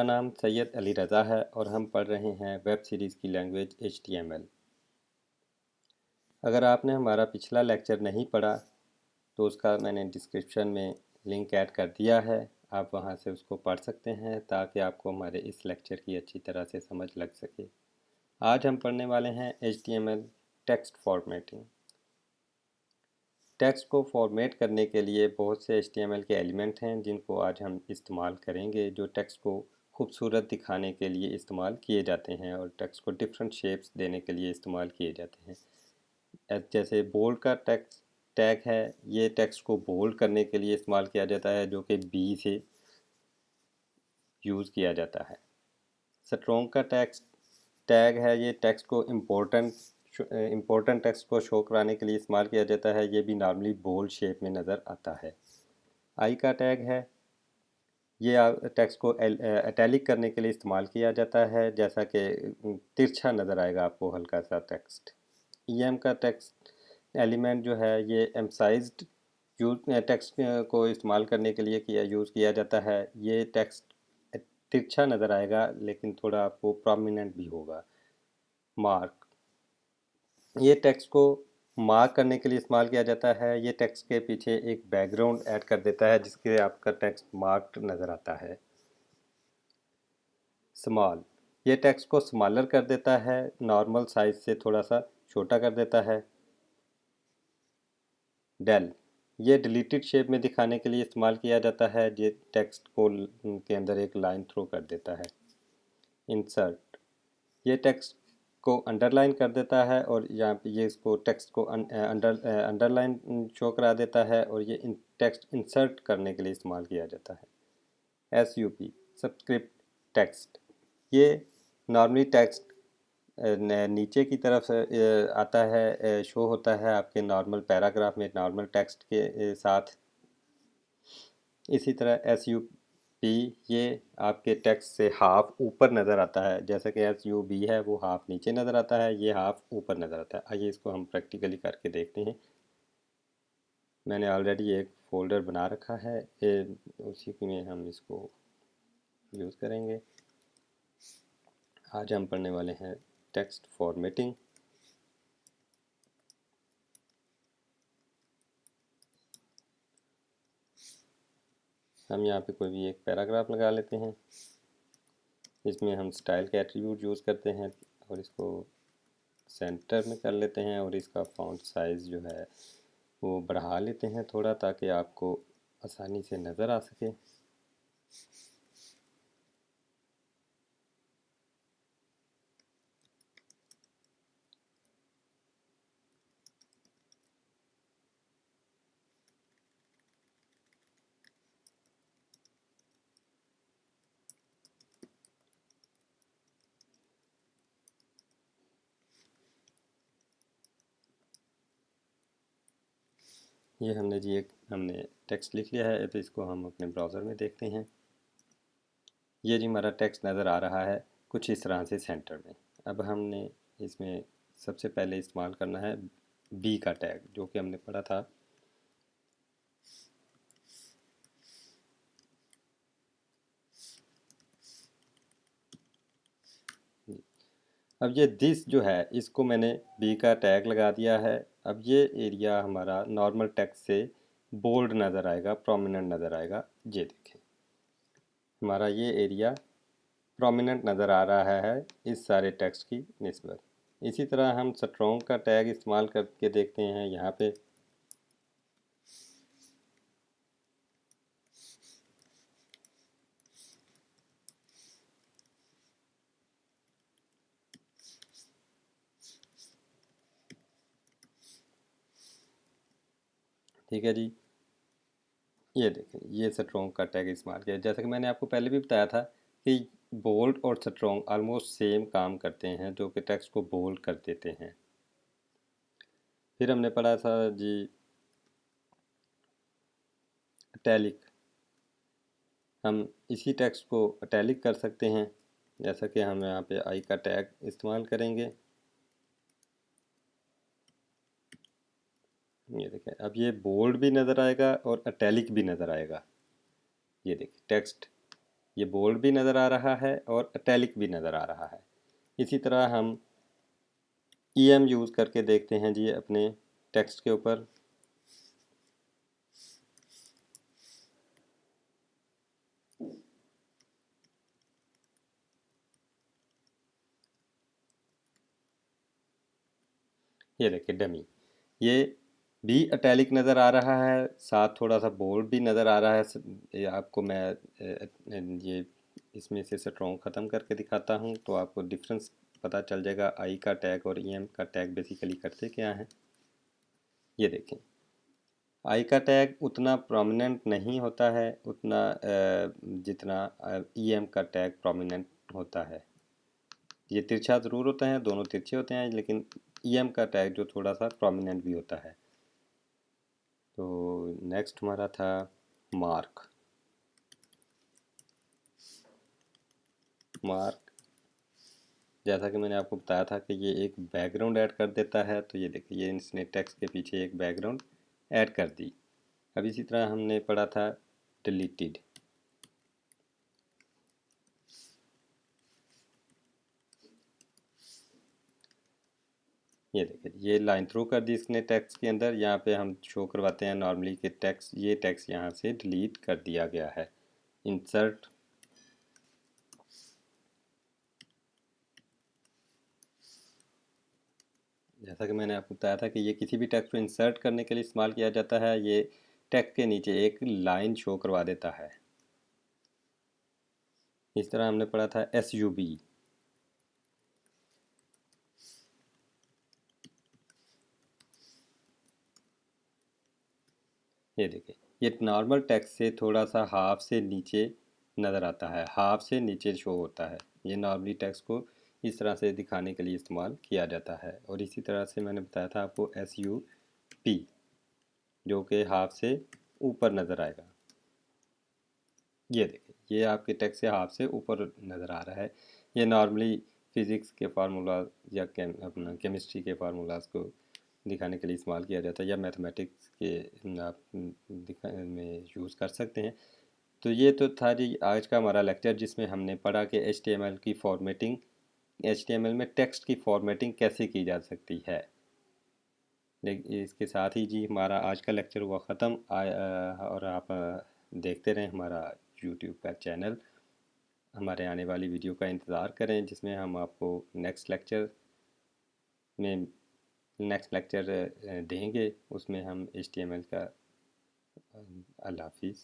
मेरा नाम सैयद अली रज़ा है और हम पढ़ रहे हैं वेब सीरीज़ की लैंग्वेज HTML। अगर आपने हमारा पिछला लेक्चर नहीं पढ़ा तो उसका मैंने डिस्क्रिप्शन में लिंक ऐड कर दिया है। आप वहां से उसको पढ़ सकते हैं ताकि आपको हमारे इस लेक्चर की अच्छी तरह से समझ लग सके। आज हम पढ़ने वाले हैं HTML टेक्स्ट फॉर्मेटिंग। टेक्स्ट को फॉर्मेट करने के लिए बहुत से HTML के एलिमेंट हैं जिनको आज हम इस्तेमाल करेंगे, जो टेक्स्ट को खूबसूरत दिखाने के लिए इस्तेमाल किए जाते हैं और टेक्स्ट को डिफरेंट शेप्स देने के लिए इस्तेमाल किए जाते हैं। जैसे बोल्ड का टेक्स्ट टैग है, ये टेक्स्ट को बोल्ड करने के लिए इस्तेमाल किया जाता है, जो कि बी से यूज़ किया जाता है। स्ट्रोंग का टेक्स्ट टैग है, ये टेक्स्ट को इम्पोर्टेंट टेक्स्ट को शो कराने के लिए इस्तेमाल किया जाता है, ये भी नॉर्मली बोल्ड शेप में नज़र आता है। आई का टैग है, ये टेक्स्ट को इटैलिक करने के लिए इस्तेमाल किया जाता है, जैसा कि तिरछा नज़र आएगा आपको हल्का सा टेक्स्ट। EM का टेक्स्ट एलिमेंट जो है, ये एम्फसाइज्ड टेक्स्ट को इस्तेमाल करने के लिए यूज़ किया जाता है। ये टेक्स्ट तिरछा नज़र आएगा लेकिन थोड़ा आपको प्रोमिनेंट भी होगा। मार्क, ये टेक्स्ट को मार्क करने के लिए इस्तेमाल किया जाता है। ये टेक्स्ट के पीछे एक बैकग्राउंड ऐड कर देता है जिसके आपका टेक्स्ट मार्क्ड नज़र आता है। स्मॉल, ये टेक्स्ट को स्मॉलर कर देता है, नॉर्मल साइज से थोड़ा सा छोटा कर देता है। डेल, ये डिलीटेड शेप में दिखाने के लिए इस्तेमाल किया जाता है, ये टेक्स्ट को के अंदर एक लाइन थ्रो कर देता है। इंसर्ट, ये टेक्स्ट को अंडरलाइन कर देता है और यहाँ पे ये इसको टेक्स्ट को अंडरलाइन शो करा देता है और ये टेक्स्ट इंसर्ट करने के लिए इस्तेमाल किया जाता है। SUP, सबस्क्रिप्ट टेक्स्ट, ये नॉर्मली टेक्स्ट नीचे की तरफ आता है, शो होता है आपके नॉर्मल पैराग्राफ में नॉर्मल टेक्स्ट के साथ। इसी तरह SUP, ये आपके टेक्स्ट से हाफ ऊपर नज़र आता है, जैसा कि SUB है वो हाफ नीचे नज़र आता है, ये हाफ ऊपर नज़र आता है। आइए इसको हम प्रैक्टिकली करके देखते हैं। मैंने ऑलरेडी एक फोल्डर बना रखा है, उसी में हम इसको यूज़ करेंगे। आज हम पढ़ने वाले हैं टेक्स्ट फॉर्मेटिंग। हम यहाँ पे कोई भी एक पैराग्राफ लगा लेते हैं, इसमें हम स्टाइल के एट्रीब्यूट यूज़ करते हैं और इसको सेंटर में कर लेते हैं और इसका फॉन्ट साइज़ जो है वो बढ़ा लेते हैं थोड़ा, ताकि आपको आसानी से नज़र आ सके। ये हमने टेक्स्ट लिख लिया है, तो इसको हम अपने ब्राउज़र में देखते हैं। ये जी हमारा टेक्स्ट नज़र आ रहा है कुछ इस तरह से सेंटर में। अब हमने इसमें सबसे पहले इस्तेमाल करना है बी का टैग, जो कि हमने पढ़ा था। अब ये दिस जो है, इसको मैंने बी का टैग लगा दिया है। अब ये एरिया हमारा नॉर्मल टेक्स्ट से बोल्ड नज़र आएगा, प्रोमिनेंट नज़र आएगा। ये देखें, हमारा ये एरिया प्रोमिनेंट नज़र आ रहा है इस सारे टेक्स्ट की निस्बत। इसी तरह हम स्ट्रोंग का टैग इस्तेमाल करके देखते हैं यहाँ पे। ठीक है जी, ये देखें, ये स्ट्रोंग का टैग इस्तेमाल किया। जैसा कि मैंने आपको पहले भी बताया था कि बोल्ड और स्ट्रोंग ऑलमोस्ट सेम काम करते हैं, जो कि टेक्स्ट को बोल्ड कर देते हैं। फिर हमने पढ़ा था जी इटैलिक, हम इसी टेक्स्ट को इटैलिक कर सकते हैं, जैसा कि हम यहाँ पे आई का टैग इस्तेमाल करेंगे। ये देखें, अब ये बोल्ड भी नज़र आएगा और इटैलिक भी नज़र आएगा। ये देखिए टेक्स्ट, ये बोल्ड भी नज़र आ रहा है और इटैलिक भी नज़र आ रहा है। इसी तरह हम EM यूज़ करके देखते हैं जी अपने टेक्स्ट के ऊपर। ये देखिए डमी, ये भी इटैलिक नज़र आ रहा है, साथ थोड़ा सा बोल्ड भी नज़र आ रहा है। ये आपको मैं ये इसमें से स्ट्रॉन्ग ख़त्म करके दिखाता हूँ तो आपको डिफरेंस पता चल जाएगा। आई का टैग और EM का टैग बेसिकली करते क्या हैं। ये देखें, आई का टैग उतना प्रोमिनेंट नहीं होता है उतना जितना EM का टैग प्रोमिनेंट होता है। ये तिरछा ज़रूर होता है, दोनों तिरछे होते हैं, लेकिन EM का टैग जो थोड़ा सा प्रोमिनेंट भी होता है। तो नेक्स्ट हमारा था मार्क। मार्क जैसा कि मैंने आपको बताया था कि ये एक बैकग्राउंड ऐड कर देता है। तो ये देखिए, ये इसने टेक्स्ट के पीछे एक बैकग्राउंड ऐड कर दी। अब इसी तरह हमने पढ़ा था डिलीटेड। ये देखिए, ये लाइन थ्रू कर दी इसने टेक्स्ट के अंदर। यहाँ पे हम शो करवाते हैं नॉर्मली कि टेक्स्ट, ये टेक्स्ट यहाँ से डिलीट कर दिया गया है। इंसर्ट, जैसा कि मैंने आपको बताया था कि ये किसी भी टेक्स्ट को इंसर्ट करने के लिए इस्तेमाल किया जाता है। ये टेक्स्ट के नीचे एक लाइन शो करवा देता है। इस तरह हमने पढ़ा था SUB। ये देखिए, ये नॉर्मल टेक्स्ट से थोड़ा सा हाफ से नीचे नज़र आता है, हाफ से नीचे शो होता है। ये नॉर्मली टेक्स्ट को इस तरह से दिखाने के लिए इस्तेमाल किया जाता है। और इसी तरह से मैंने बताया था आपको SUP, जो कि हाफ से ऊपर नज़र आएगा। ये देखिए, ये आपके टेक्स्ट से हाफ से ऊपर नज़र आ रहा है। ये नॉर्मली फ़िज़िक्स के फार्मूला या अपना केमिस्ट्री के फार्मूलाज को दिखाने के लिए इस्तेमाल किया जाता है, या मैथमेटिक्स के आप में यूज़ कर सकते हैं। तो ये तो था जी आज का हमारा लेक्चर, जिसमें हमने पढ़ा कि HTML की फॉर्मेटिंग, HTML में टेक्स्ट की फॉर्मेटिंग कैसे की जा सकती है। लेकिन इसके साथ ही जी हमारा आज का लेक्चर हुआ ख़त्म। और आप देखते रहें हमारा यूट्यूब का चैनल। हमारे आने वाली वीडियो का इंतज़ार करें, जिसमें हम आपको में नेक्स्ट लेक्चर देंगे। उसमें हम HTML का। अल्लाह हाफिज़।